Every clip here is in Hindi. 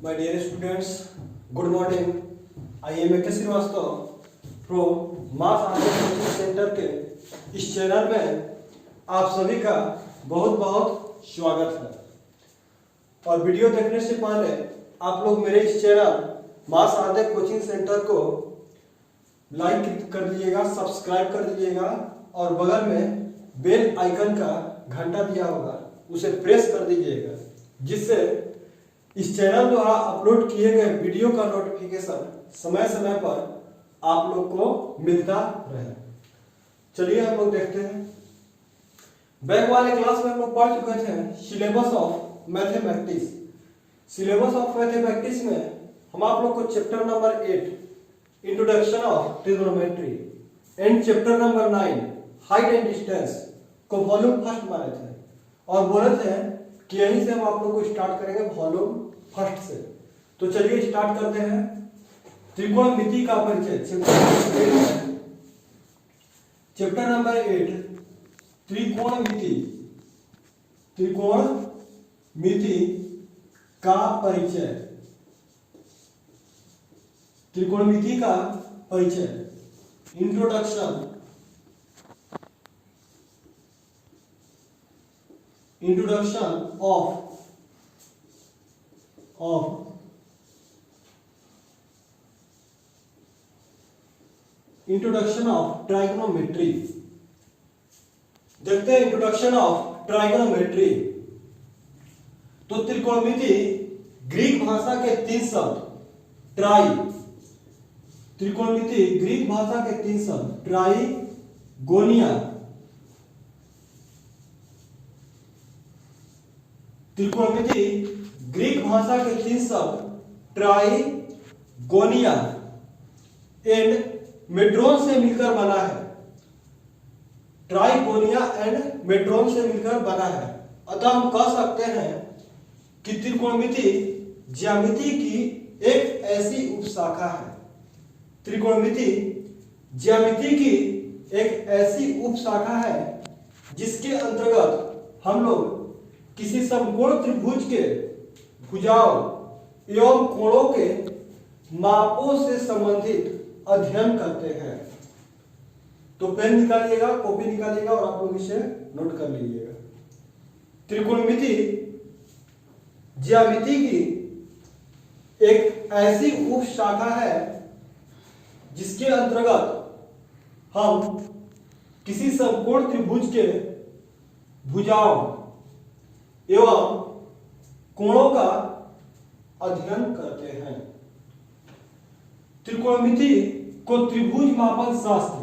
My dear students, good morning. I am AK Srivastava from mass art coaching centre के इस चैनल में आप सभी का बहुत बहुत स्वागत है। और वीडियो देखने से पहले आप लोग मेरे इस चैनल मास आर्ट कोचिंग सेंटर को लाइक कर दीजिएगा, सब्सक्राइब कर दीजिएगा और बगल में बेल आइकन का घंटा दिया होगा उसे प्रेस कर दीजिएगा, जिससे इस चैनल द्वारा अपलोड किए गए वीडियो का नोटिफिकेशन समय समय पर आप लोग को मिलता रहे। चलिए हम लोग देखते हैं। बैक वाले क्लास में हम लोग पढ़ चुके थे syllabus of mathematics. Syllabus of mathematics में हम आप लोग को chapter number 8 introduction of trigonometry and chapter number 9 height and distance को वॉल्यूम फर्स्ट माने थे और बोले थे कि यहीं से हम आप लोग को स्टार्ट करेंगे वॉल्यूम फर्स्ट से। तो चलिए स्टार्ट करते हैं। त्रिकोणमिति का परिचय चैप्टर नंबर 8 त्रिकोणमिति। त्रिकोणमिति का परिचय। त्रिकोणमिति का परिचय इंट्रोडक्शन इंट्रोडक्शन ऑफ ट्राइगोनोमेट्री। देखते हैं इंट्रोडक्शन ऑफ ट्राइगोनोमेट्री। तो त्रिकोणमिति ग्रीक भाषा के 3 शब्द ट्राई। त्रिकोणमिति ग्रीक भाषा के 3 शब्द ट्राइगोनिया। त्रिकोणमिति ग्रीक भाषा के 3 शब्द ट्राइगोनिया एंड मेट्रोन से मिलकर बना है। ट्राइगोनिया एंड मेट्रोन से मिलकर बना है। अतः हम कह सकते हैं कि त्रिकोणमिति ज्यामिति की एक ऐसी उपशाखा है। त्रिकोणमिति ज्यामिति की एक ऐसी उपशाखा है जिसके अंतर्गत हम लोग किसी समकोण त्रिभुज के भुजाओं एवं कोणों के मापों से संबंधित अध्ययन करते हैं। तो पेन निकालिएगा, कॉपी निकालिएगा और आप लोग इसे नोट कर लीजिएगा। त्रिकोणमिति ज्यामिति की एक ऐसी उपशाखा है जिसके अंतर्गत हम किसी समकोण त्रिभुज के भुजाओं एवं कोणों का अध्ययन करते हैं। त्रिकोणमिति को त्रिभुज मापन शास्त्र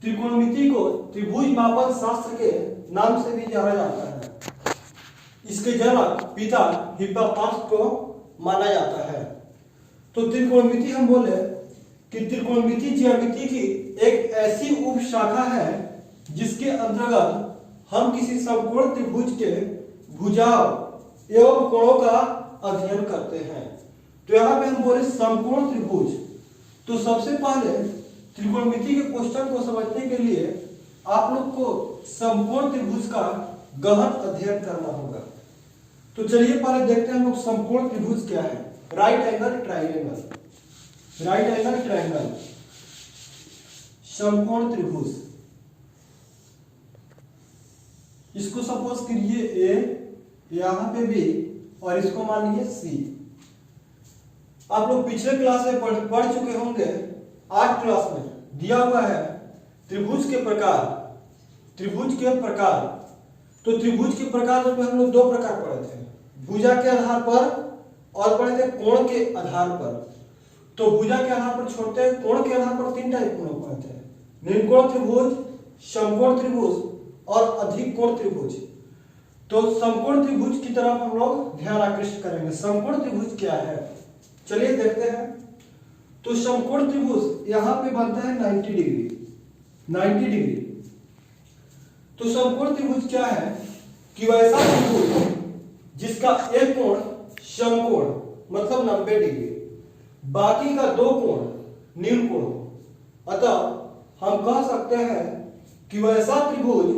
त्रिकोणमिति को त्रिभुज मापन शास्त्र के नाम से भी जाना जाता है। इसके जनक पिता हिप्पार्क्स को माना जाता है। तो त्रिकोणमिति हम बोले कि त्रिकोणमिति ज्यामिति की एक ऐसी उपशाखा है जिसके अंतर्गत हम किसी समकोण त्रिभुज के भुजाओं एवं कोणों का अध्ययन करते हैं। तो यहाँ पे हम बोले समकोण त्रिभुज। तो सबसे पहले त्रिकोणमिति के क्वेश्चन को समझने के लिए आप लोग को समकोण त्रिभुज का गहन अध्ययन करना होगा। तो चलिए पहले देखते हैं हम लोग समकोण त्रिभुज क्या है। Right angle triangle. Right angle triangle समकोण त्रिभुज। इसको सपोज करिए ए, यहां पे बी और इसको मान लीजिए सी। आप लोग पिछले क्लास में पढ़ चुके होंगे। 8 क्लास में दिया हुआ है त्रिभुज के प्रकार। त्रिभुज के प्रकार। तो त्रिभुज के प्रकार में हम लोग 2 प्रकार पढ़े थे, भुजा के आधार पर और पढ़े थे कोण के आधार पर। तो भुजा के आधार पर छोड़ते हैं, कोण के आधार पर 3 टाइप कोण पढ़ते हैं, निम्नकोण त्रिभुज, समकोण त्रिभुज और अधिक कोण त्रिभुज। तो समकोण त्रिभुज की तरफ हम लोग ध्यान आकृष्ट करेंगे। समकोण त्रिभुज क्या है चलिए देखते हैं। तो समकोण त्रिभुज यहां पे बनता है 90 डिग्री। तो समकोण त्रिभुज क्या है कि वैसा त्रिभुज जिसका एक कोण समकोण मतलब 90 डिग्री, बाकी का 2 कोण न्यून कोण। अतः हम कह सकते हैं कि वैसा त्रिभुज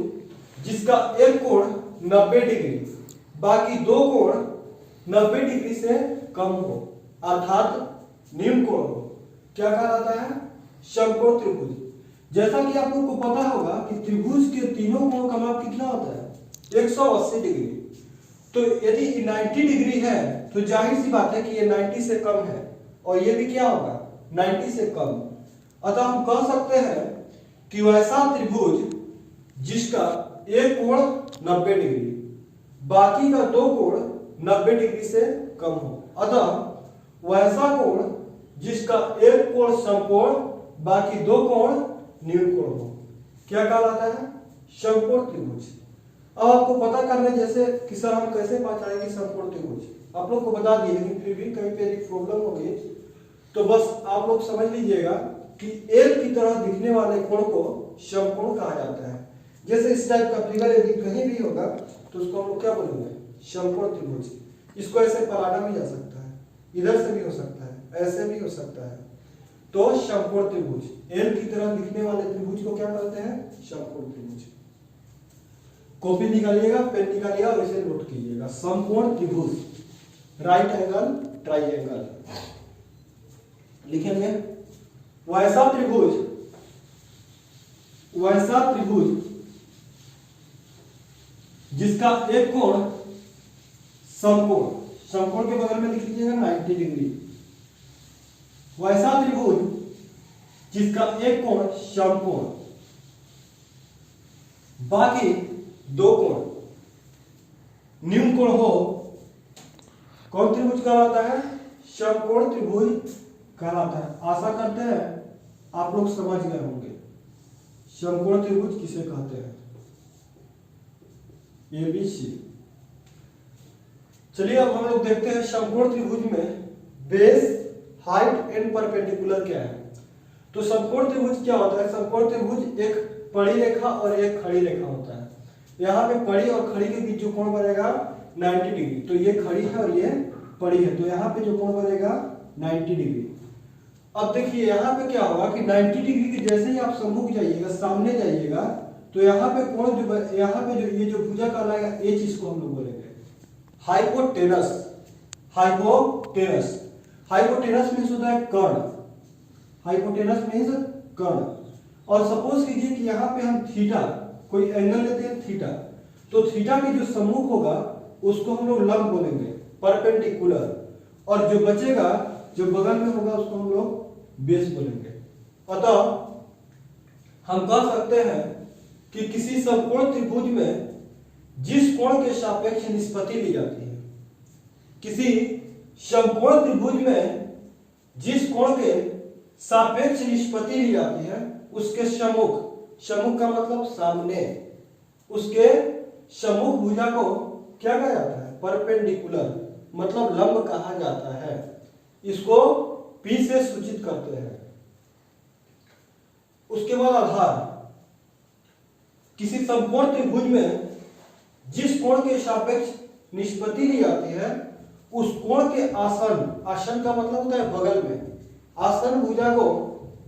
जिसका एक कोण 90 डिग्री बाकी दो कोण 90 डिग्री से कम हो अर्थात न्यून कोण हो, क्या कहा जाता है? समकोण त्रिभुज। जैसा कि आप लोग को पता होगा कि त्रिभुज के तीनों कोणों का माप कितना होता है? 180 डिग्री। तो यदि 90 डिग्री है तो जाहिर सी बात है कि ये 90 से कम है और ये भी क्या होगा? 90 से कम। अतः हम कह सकते हैं कि वैसा त्रिभुज जिसका एक कोण 90 डिग्री बाकी का दो कोण 90 डिग्री से कम हो, अतः वैसा कोण जिसका एक कोण समकोण बाकी दो कोण न्यून कोण हो, क्या कहलाता है? समकोण त्रिभुज। अब आपको पता करना है जैसे कि सर हम कैसे पहचानेंगे समकोण त्रिभुज, आप लोग को बता दिए, लेकिन फिर भी कहीं पे एक प्रॉब्लम होगी तो बस आप लोग समझ लीजिएगा कि एल की तरह दिखने वाले कोण को समकोण कहा जाता है। जैसे इस टाइप का फिगर यदि कहीं भी होगा तो उसको हम लोग क्या बोलेंगे? समकोण त्रिभुज। इसको ऐसे पलाटा भी जा सकता है, इधर से भी हो सकता है, ऐसे भी हो सकता है, तो समकोण त्रिभुज। एल की तरह दिखने वाले त्रिभुज को क्या कहते हैं? समकोण त्रिभुज। कॉपी निकालिएगा, पेन निकालिएगा और इसे नोट कीजिएगा। समकोण त्रिभुज, राइट एंगल ट्राइएंगल लिखेंगे। वैसा त्रिभुज जिसका एक कोण समकोण, समकोण के बगल में लिख लीजिएगा 90 डिग्री। वैसा त्रिभुज जिसका एक कोण समकोण बाकी दो कोण न्यून कोण हो, कौन त्रिभुज कहलाता है? समकोण त्रिभुज कहलाता है। आशा करते हैं आप लोग समझ गए होंगे समकोण त्रिभुज किसे कहते हैं। ABC। चलिए अब हम लोग देखते हैं समकोण त्रिभुज में बेस, हाइट एंड परपेंडिकुलर क्या है। तो समकोण त्रिभुज क्या होता है? समकोण त्रिभुज एक पड़ी रेखा और एक खड़ी रेखा होता है। यहाँ पे पड़ी और खड़ी के बीच जो कोण बनेगा 90 डिग्री, तो ये खड़ी है और ये पड़ी है, तो यहाँ पे जो कोण बनेगा 90 डिग्री। अब देखिए यहाँ पे क्या होगा कि 90 डिग्री के जैसे ही आप सम्मुख जाइएगा, सामने जाइएगा, तो यहाँ पे कोण जो यहाँ पे जो ये जो भुजा कहलाएगा एच, इसको हम लोग बोलेंगे हाइपोटेनस। हाइपोटेनस, हाइपोटेनस मीन्स होता है कर्ण, हाइपोटेनस मीन्स कर्ण। और सपोज कीजिए कि यहाँ पे हम थीटा कोई एंगल लेते हैं थीटा, तो थीटा के जो सम्मुख होगा उसको हम लोग लंब बोलेंगे, परपेंडिकुलर, और जो बचेगा जो बगल में होगा उसको हम लोग बेस बोलेंगे। अतः हम कह सकते हैं कि किसी समकोण त्रिभुज में जिस कोण के सापेक्ष निष्पत्ति ली जाती है, किसी समकोण त्रिभुज में जिस कोण के सापेक्ष निष्पत्ति ली जाती है उसके सम्मुख, सम्मुख का मतलब सामने, उसके सम्मुख भुजा को क्या कहा जाता है? परपेंडिकुलर, मतलब लंब कहा जाता है। इसको P से सूचित करते हैं। उसके बाद आधार, किसी समकोण त्रिभुज में जिस कोण के सापेक्ष निष्पत्ति ली जाती है उस कोण के आसन, आसन का मतलब होता है बगल में, आसन भुजा को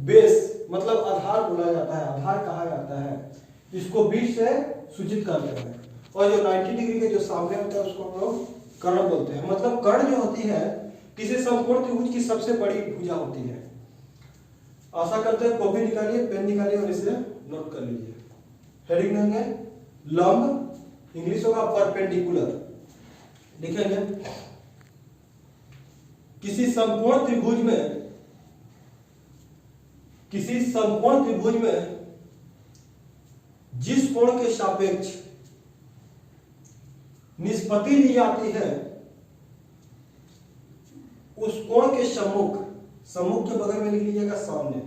बेस मतलब आधार बोला जाता है, आधार कहा जाता है। इसको बीच से सूचित करते हैं। और जो 90 डिग्री के जो सामने होता है उसको हम लोग कर्ण बोलते हैं। मतलब कर्ण जो होती है किसी समकोण त्रिभुज की सबसे बड़ी भुजा होती है। आशा करते हैं कॉपी निकालिए, पेन निकालिए और इसे नोट कर लीजिए। हेडिंग देंगे लंब, इंग्लिश होगा परपेंडिकुलर, लिखेंगे किसी समकोण त्रिभुज में जिस कोण के सापेक्ष निष्पत्ति ली जाती है उस कोण के सम्मुख, सम्मुख के बगल में लिख लीजिएगा सामने,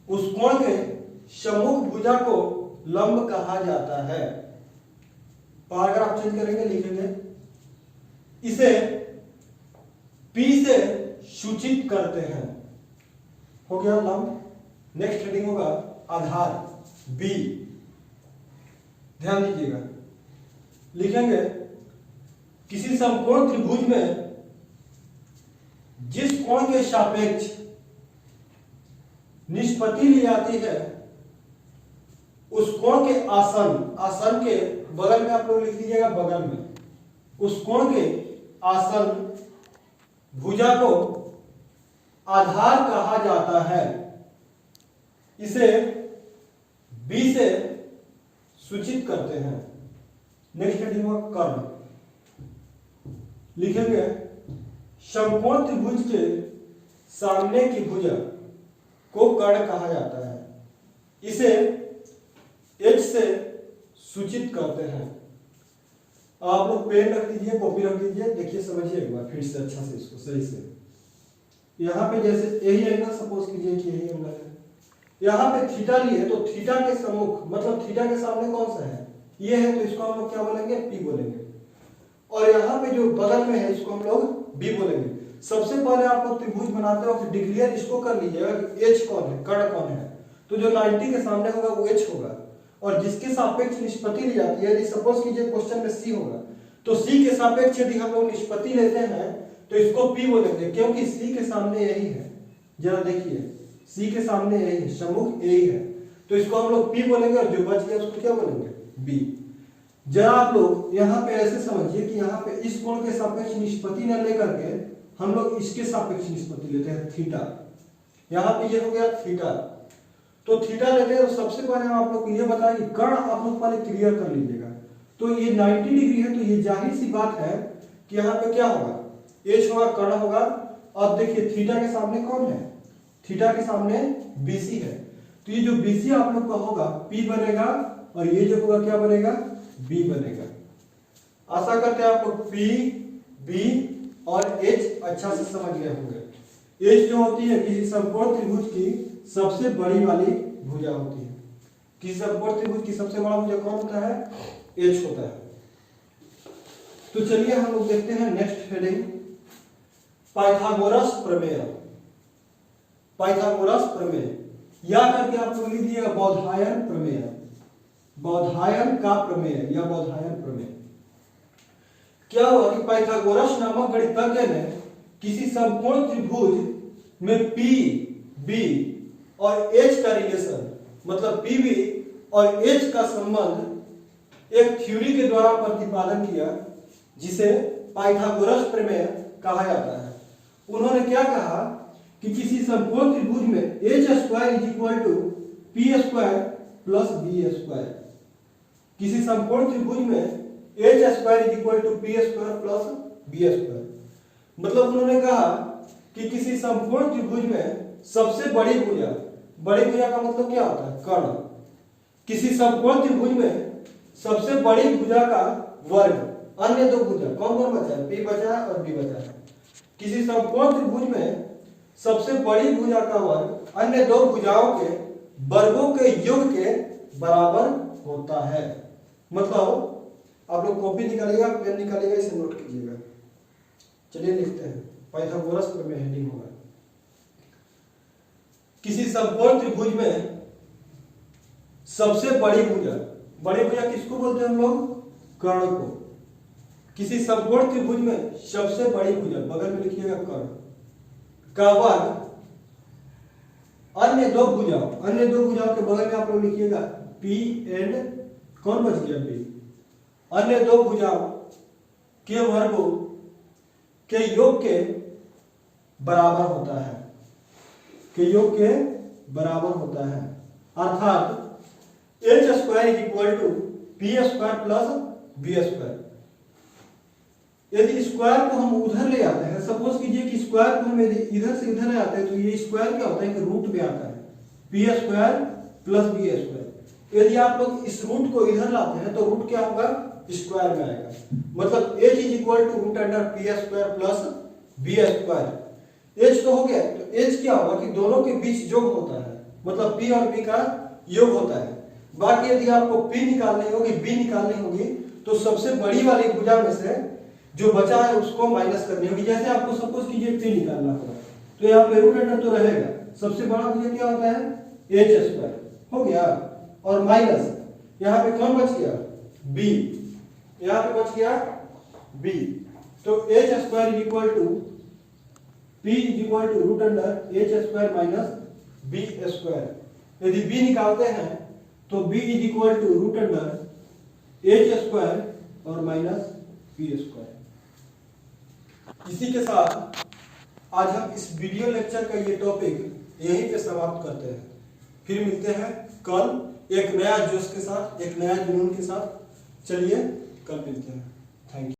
उस कोण के सम्मुख भुजा को लंब कहा जाता है। पैराग्राफ चेंज करेंगे, लिखेंगे इसे P से सूचित करते हैं। हो गया लंब। नेक्स्ट हेडिंग होगा आधार, B। ध्यान दीजिएगा, लिखेंगे किसी समकोण त्रिभुज में जिस कोण के सापेक्ष निष्पत्ति ली जाती है उस कोण के आसन, आसन के बगल में आप लोग लिख दीजिएगा बगल में, उस कोण के आसन भुजा को आधार कहा जाता है। इसे बी से सूचित करते हैं। नेक्स्ट हेडिंग हुआ कर्ण। लिखेंगे समकोण त्रिभुज के सामने की भुजा को कर्ण कहा जाता है। इसे एच से सूचित करते हैं। आप लोग पेन रख लीजिए, कॉपी रख लीजिए, देखिए समझिए एक बार फिर से अच्छा से इसको सही से। यहाँ पे जैसे यही एंगल सपोज कीजिए कि यही एंगल है, यहाँ पे थीटा लिए तो थीटा के सम्मुख मतलब थीटा के सामने कौन सा है, ये है, तो इसको हम लोग क्या बोलेंगे, पी बोलेंगे। और यहाँ पे जो बगल में है इसको हम लोग बी बोलेंगे। सबसे पहले आप लोग त्रिभुज बनाते हो फिर डिक्लेयर इसको कर लीजिएगा कि एच कौन है, कर्ण कौन है। तो जो 90 के सामने होगा वो एच होगा, और जिसके सापेक्ष निष्पत्ति ली जाती है, यदि सपोज कीजिए क्वेश्चन में सी होगा तो सी के सापेक्ष यदि हम लोग निष्पत्ति लेते हैं तो इसको पी बोलेंगे, क्योंकि सी के सामने यही है। जरा देखिए सी के सामने यही है, सम्मुख यही है, तो इसको हम लोग पी बोलेंगे, और जो बच गया उसको क्या बोलेंगे, बी। जरा आप लोग यहाँ पे ऐसे समझिए कि यहाँ पे इस कोण के सापेक्ष निष्पत्ति न लेकर के हम लोग इसके सापेक्ष निष्पत्ति लेते हैं, थीटा। यहाँ पे ये हो गया थीटा, तो थीटा लेते हैं। तो सबसे पहले हम आप लोग को ये बताएं कि कर्ण आप लोग पहले क्लियर कर लीजिएगा। तो ये 90 डिग्री है, तो ये जाहिर सी बात है कि यहाँ पे क्या होगा, एच होगा, कर्ण होगा। अब देखिए थीटा के सामने कौन है, थीटा के सामने बीसी है, तो ये जो बीसी आप लोग का होगा पी बनेगा, और ये जो होगा क्या बनेगा, बी बनेगा। आशा करते हैं आप लोग पी, बी और एच अच्छा से समझ गए होंगे। एच जो होती है किसी समकोण त्रिभुज की सबसे बड़ी वाली भुजा होती है। किसी समकोण त्रिभुज की सबसे बड़ा भुजा कौन होता है, एच होता है। तो चलिए हम लोग देखते हैं नेक्स्ट हेडिंग, पाइथागोरस प्रमेय। पाइथागोरस प्रमेय या करके आप लोग लिख दीजिएगा बौधायन प्रमेय, बौधायन का प्रमेय या बौधायन प्रमेय। क्या हुआ कि पाइथागोरस नामक गणितज्ञ ने किसी समकोण त्रिभुज में पी, बी और एच का रिलेशन, मतलब पी, बी और एच का संबंध एक थ्योरी के द्वारा प्रतिपादन किया, जिसे पाइथागोरस प्रमेय कहा जाता है। उन्होंने क्या कहा कि किसी समकोण त्रिभुज में h square is equal to p square plus b square. किसी समकोण त्रिभुज में h square is equal to p square plus b square, मतलब उन्होंने कहा कि किसी समकोण त्रिभुज में सबसे बड़ी भुजा, बड़ी भुजा का मतलब क्या होता है, कर्ण। किसी समकोण त्रिभुज में सबसे बड़ी भुजा का वर्ग, अन्य दो भुजा कौन कौन बचा है, पी बचा है और बी बचा है। किसी समकोण त्रिभुज में सबसे बड़ी भुजा का वर्ग अन्य दो भुजाओं के वर्गों के योग के बराबर होता है। मतलब आप लोग कॉपी निकालिएगा, पेन निकालिएगा, इसे नोट कीजिएगा। चलिए लिखते हैं, पाइथागोरस प्रमेय हेडिंग होगा। किसी समकोण त्रिभुज में सबसे बड़ी भुजा, बड़ी भुजा किसको बोलते हैं हम लोग, कर्ण को। किसी समकोण त्रिभुज में सबसे बड़ी भुजा, बगल में लिखिएगा कर्ण, का वर्ग अन्य दो भुजाओं, अन्य दो भुजाओं के बगल में आप लोग लिखिएगा पी एंड कौन बच गया, बी। अन्य दो भुजाओं के वर्गों के योग के बराबर होता है, के योग के बराबर होता है। अर्थात h square is equal to p square plus b square. यदि स्क्वायर को हम उधर ले आते हैं, सपोज कीजिए कि स्क्वायर को हम यदि इधर से इधर ले आते हैं, तो ये स्क्वायर क्या होता है, कि रूट में आता है, p square plus b square. यदि आप लोग इस रूट को इधर लाते हैं तो रूट क्या होगा, स्क्वायर में आएगा। मतलब h is equal to root under p square plus b square. h तो हो गया, तो h क्या होगा कि दोनों के बीच योग होता है, मतलब p और b का योग होता है। बाकी यदि आपको p निकालनी होगी, b निकालनी होगी, तो सबसे बड़ी वाली भुजा में से जो बचा है उसको माइनस करनी होगी। जैसे आपको सपोज कीजिए p निकालना होगा, तो यहाँ पे रूट अंडर तो रहेगा, सबसे बड़ा भुजा क्या होता है, h स्क्वायर हो गया, और माइनस यहाँ पे कौन बच गया, b, यहाँ पे बच गया b। तो h square is equal to p is equal to root under h square minus b square. यदि b निकालते हैं तो b is equal to root under h square और माइनस बी स्क्वायर। इसी के साथ आज हम इस वीडियो लेक्चर का ये टॉपिक यहीं पे समाप्त करते हैं। फिर मिलते हैं कल एक नया जोश के साथ, एक नया जुनून के साथ। चलिए कल मिलते हैं। Thank you.